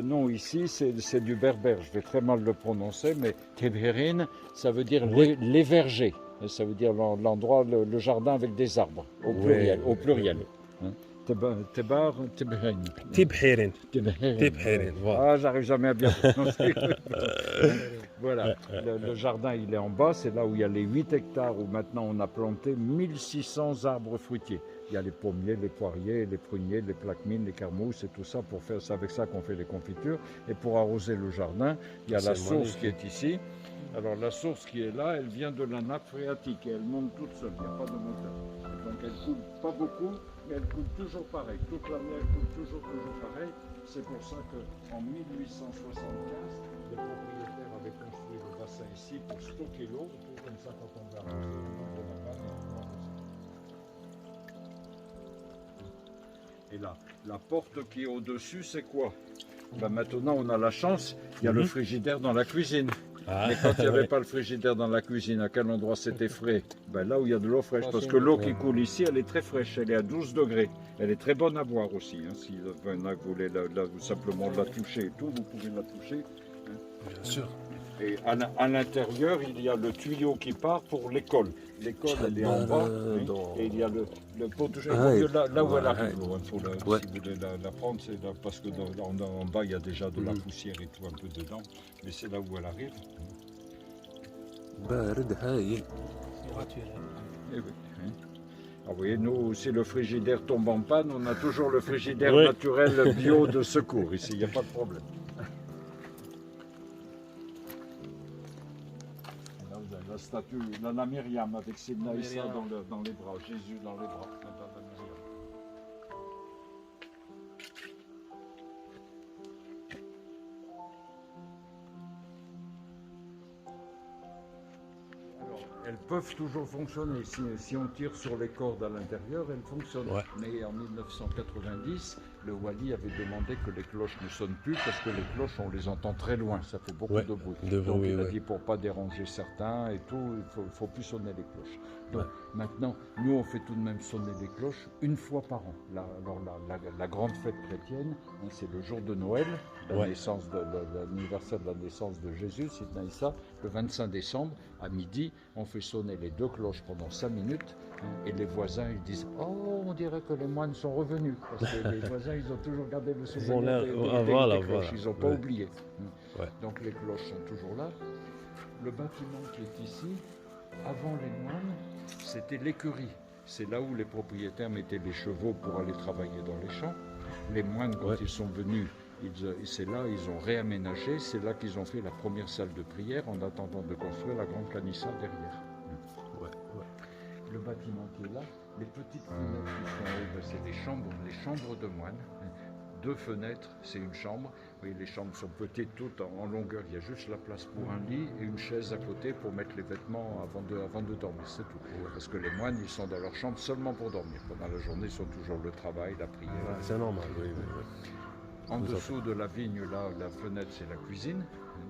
le nom ici, c'est du berbère. Je vais très mal le prononcer, mais Tebherin, ça veut dire les vergers. Ça veut dire l'endroit, le jardin avec des arbres, au pluriel. Au pluriel. Hein. Tebar, Tebherin. Tibhirin. Tebherin. Voilà. Ah, j'arrive jamais à bien prononcer. Voilà, le jardin il est en bas, c'est là où il y a les 8 hectares où maintenant on a planté 1600 arbres fruitiers. Il y a les pommiers, les poiriers, les pruniers, les plaquemines, les carmousses et tout ça pour faire, c'est avec ça qu'on fait les confitures. Et pour arroser le jardin, il y a la source qui est ici. Alors la source qui est là, elle vient de la nappe phréatique et elle monte toute seule, il n'y a pas de moteur. Donc elle coule pas beaucoup, mais elle coule toujours pareil. Toute l'année elle coule toujours pareil. C'est pour ça qu'en 1875, les propriétaires avaient construit le bassin ici pour stocker l'eau, comme ça quand on va arroser le monde de la panne, on va arroser. Et là, la porte qui est au-dessus, c'est quoi? Ben maintenant, on a la chance, il y a le frigidaire dans la cuisine. Mais quand il n'y avait pas le frigidaire dans la cuisine, à quel endroit c'était frais? Ben là où il y a de l'eau fraîche, parce que l'eau qui coule ici, elle est très fraîche, elle est à 12 degrés. Elle est très bonne à boire aussi. Hein. Si vous voulez simplement la toucher et tout, vous pouvez la toucher. Hein. Bien sûr. Et à l'intérieur, il y a le tuyau qui part pour l'école. L'école, elle est en bas. Et il y a le pot de là où elle arrive. Si vous voulez la prendre, c'est là, parce que en bas, il y a déjà de la poussière et tout un peu dedans. Mais c'est là où elle arrive. Et oui, hein. Ah, vous voyez, nous, si le frigidaire tombe en panne, on a toujours le frigidaire naturel bio de secours. Ici, il n'y a pas de problème. La statue, la Myriam avec Sidna Issa dans les bras, Jésus dans les bras. Alors, elles peuvent toujours fonctionner. Si on tire sur les cordes à l'intérieur, elles fonctionnent. Ouais. Mais en 1990, le Wali avait demandé que les cloches ne sonnent plus parce que les cloches, on les entend très loin, ça fait beaucoup de bruit. Donc il a dit pour pas déranger certains et tout, il faut plus sonner les cloches. Donc maintenant, nous on fait tout de même sonner les cloches une fois par an. La grande fête chrétienne, hein, c'est le jour de Noël, l'anniversaire de la naissance de Jésus, Sidna Issa, le 25 décembre, à midi, on fait sonner les 2 cloches pendant 5 minutes. Et les voisins, ils disent « Oh, on dirait que les moines sont revenus ». Parce que les voisins, ils ont toujours gardé le souvenir des cloches, ils n'ont pas oublié. Donc les cloches sont toujours là. Le bâtiment qui est ici, avant les moines, c'était l'écurie. C'est là où les propriétaires mettaient les chevaux pour aller travailler dans les champs. Les moines, quand ils sont venus, c'est là ils ont réaménagé, c'est là qu'ils ont fait la première salle de prière en attendant de construire la grande canissa derrière. Le bâtiment qui est là, les petites fenêtres qui sont en haut, c'est les chambres de moines. 2 fenêtres, c'est une chambre. Oui, les chambres sont petites toutes en longueur. Il y a juste la place pour un lit et une chaise à côté pour mettre les vêtements avant de dormir. C'est tout. Parce que les moines, ils sont dans leur chambre seulement pour dormir. Pendant la journée, ils sont toujours le travail, la prière. C'est normal. En dessous de la vigne, là, la fenêtre, c'est la cuisine.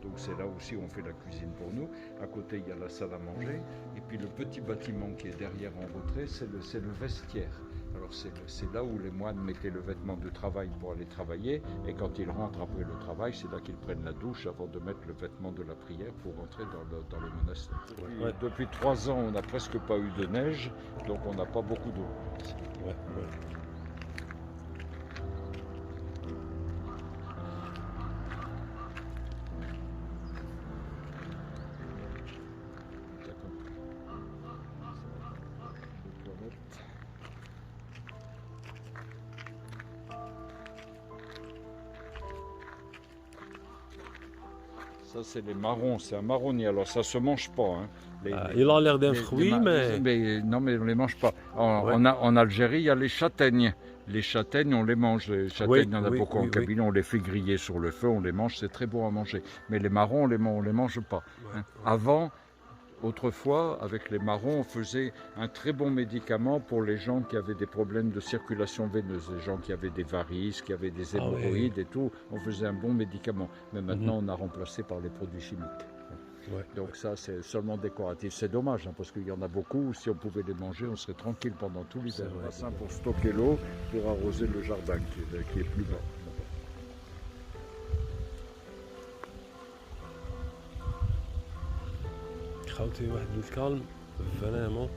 Donc c'est là aussi où on fait la cuisine pour nous. À côté, il y a la salle à manger. Et puis le petit bâtiment qui est derrière en retrait, c'est le vestiaire. Alors c'est là où les moines mettaient le vêtement de travail pour aller travailler. Et quand ils rentrent après le travail, c'est là qu'ils prennent la douche avant de mettre le vêtement de la prière pour rentrer dans le monastère. Depuis 3 ans, on n'a presque pas eu de neige, donc on n'a pas beaucoup d'eau. Ça, c'est les marrons, c'est un marronnier, alors ça se mange pas. Hein. Il a l'air d'un fruit, mais... Non, mais on ne les mange pas. En Algérie, il y a les châtaignes. Les châtaignes, on les mange. Les châtaignes, il y en a beaucoup en Kabylie, on les fait griller sur le feu, on les mange, c'est très bon à manger. Mais les marrons, on les mange pas. Hein. Avant, autrefois, avec les marrons, on faisait un très bon médicament pour les gens qui avaient des problèmes de circulation veineuse, les gens qui avaient des varices, qui avaient des hémorroïdes et tout, on faisait un bon médicament. Mais maintenant, on a remplacé par les produits chimiques. Donc ça, c'est seulement décoratif. C'est dommage, hein, parce qu'il y en a beaucoup. Si on pouvait les manger, on serait tranquille pendant tout l'hiver. Un bassin pour stocker l'eau, pour arroser le jardin qui est plus bas. خاوتي واحد الكالم فريمون.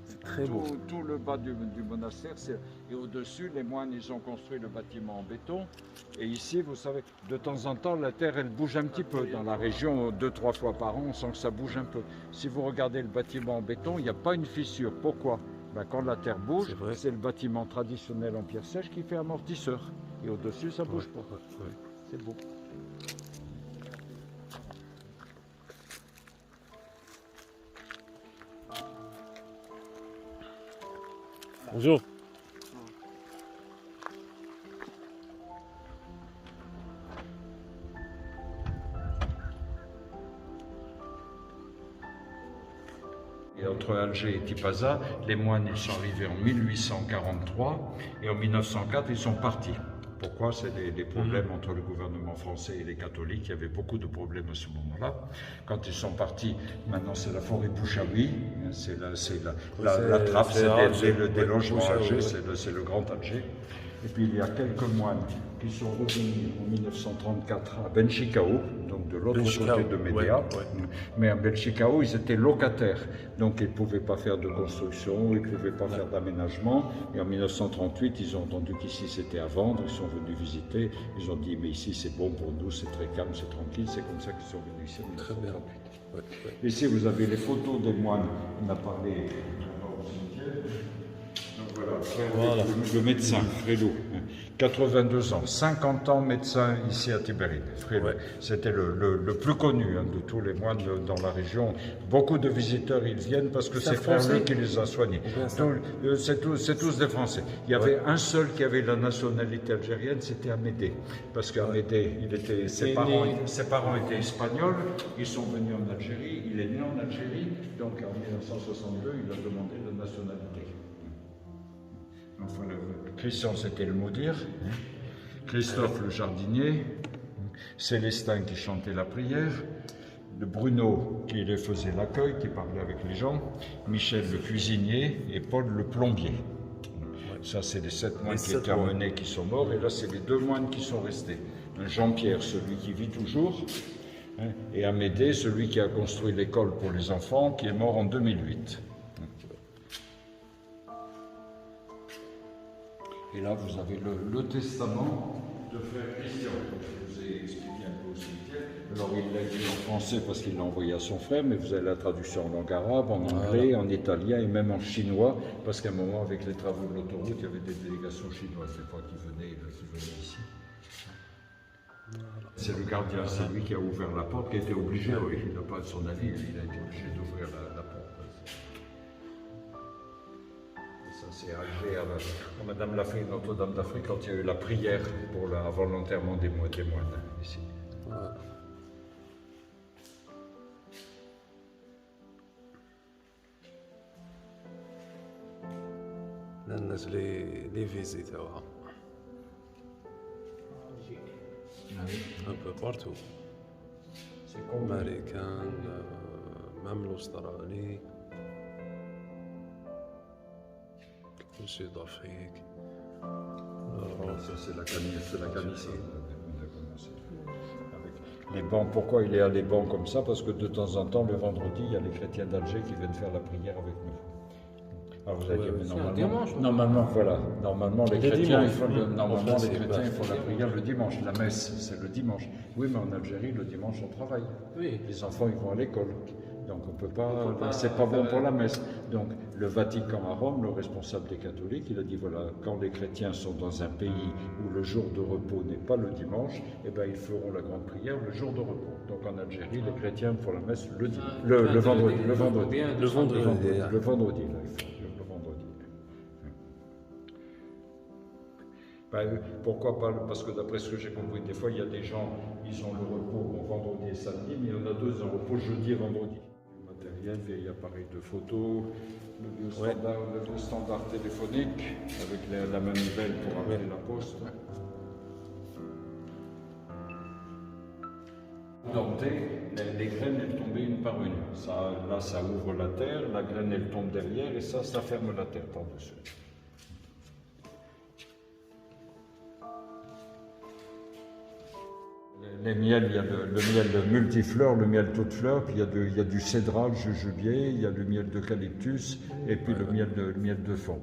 C'est très beau. Tout le bas du monastère, et au-dessus, les moines, ils ont construit le bâtiment en béton. Et ici, vous savez, de temps en temps, la terre, elle bouge un petit peu. Dans la région, 2-3 fois par an, on sent que ça bouge un peu. Si vous regardez le bâtiment en béton, il n'y a pas une fissure. Pourquoi? Quand la terre bouge, c'est le bâtiment traditionnel en pierre sèche qui fait amortisseur. Et au-dessus, ça bouge pas. C'est beau. Bonjour. Et entre Alger et Tipaza, les moines ils sont arrivés en 1843 et en 1904 ils sont partis. Pourquoi? C'est des problèmes entre le gouvernement français et les catholiques. Il y avait beaucoup de problèmes à ce moment-là. Quand ils sont partis, maintenant c'est la forêt Bouchaoui, c'est la trappe, c'est des logements à Alger, c'est le grand Alger. Et puis il y a quelques moines qui sont revenus en 1934 à Benchikao, donc de l'autre côté de Médéa. Mais à Benchikao, ils étaient locataires, donc ils ne pouvaient pas faire de construction, ils ne pouvaient pas faire d'aménagement. Et en 1938, ils ont entendu qu'ici c'était à vendre, ils sont venus visiter, ils ont dit mais ici c'est bon pour nous, c'est très calme, c'est tranquille, c'est comme ça qu'ils sont venus ici en 1938. Ici vous avez les photos des moines, on a parlé au cimetière. Voilà, le médecin, Frélou, 82 ans, 50 ans médecin ici à Tibérine. C'était le plus connu de tous les moines dans la région. Beaucoup de visiteurs, ils viennent parce que c'est Frélou qui les a soignés. C'est tous des Français. Il y avait un seul qui avait la nationalité algérienne, c'était Amédée. Parce qu'Amédée, ses parents étaient espagnols, ils sont venus en Algérie, il est né en Algérie, donc en 1962, il a demandé la nationalité. Enfin, Christian, c'était le moudir, Christophe, le jardinier, Célestin qui chantait la prière, de Bruno qui les faisait l'accueil, qui parlait avec les gens, Michel le cuisinier et Paul le plombier. Ça, c'est les 7 moines qui étaient emmenés, qui sont morts, et là, c'est les 2 moines qui sont restés. Jean-Pierre, celui qui vit toujours, et Amédée, celui qui a construit l'école pour les enfants, qui est mort en 2008. Et là, vous avez le testament de frère Christian, comme je vous ai expliqué un peu au cimetière. Alors, il l'a écrit en français parce qu'il l'a envoyé à son frère, mais vous avez la traduction en langue arabe, en anglais, en italien et même en chinois, parce qu'à un moment, avec les travaux de l'autoroute, il y avait des délégations chinoises, des fois, qui venaient ici. C'est le gardien, c'est lui qui a ouvert la porte, qui a été obligé, il n'a pas de son avis, il a été obligé d'ouvrir la porte. C'est Alger, Madame l'Afrique, Notre-Dame d'Afrique, quand il y a eu la prière avant l'enterrement des moines ici. Là, on a les visites, un peu partout. Américain, même l'Australie. Le Sud-Afrique. Ça, c'est la Canisse. Les bancs, pourquoi il est à les bancs comme ça? Parce que de temps en temps, le vendredi, il y a les chrétiens d'Alger qui viennent faire la prière avec nous. Alors vous allez dire, mais normalement, les chrétiens, ils font la prière le dimanche. La messe, c'est le dimanche. Oui, mais en Algérie, le dimanche, on travaille. Les enfants, ils vont à l'école. Donc on peut pas, c'est pas bon pour la messe. Donc le Vatican à Rome, le responsable des catholiques, il a dit voilà, quand les chrétiens sont dans un pays où le jour de repos n'est pas le dimanche, eh ben ils feront la grande prière le jour de repos. Donc en Algérie, les chrétiens font la messe le vendredi. Le vendredi. Là, ils font le vendredi. Ben, pourquoi pas? Parce que d'après ce que j'ai compris, des fois il y a des gens, ils ont le repos vendredi et samedi, mais il y en a d'autres, ils ont le repos jeudi et vendredi. Du matériel, vieil appareil de photo, le standard téléphonique avec la manivelle pour appeler la poste. Dompter, les graines elles tombaient une par une. Ça, là ça ouvre la terre, la graine elle tombe derrière et ça ferme la terre par-dessus. Les miels, il y a le miel multifleur, le miel toute fleur, puis il y a du cédral, jujubier, il y a le miel d'eucalyptus et puis le miel de fond.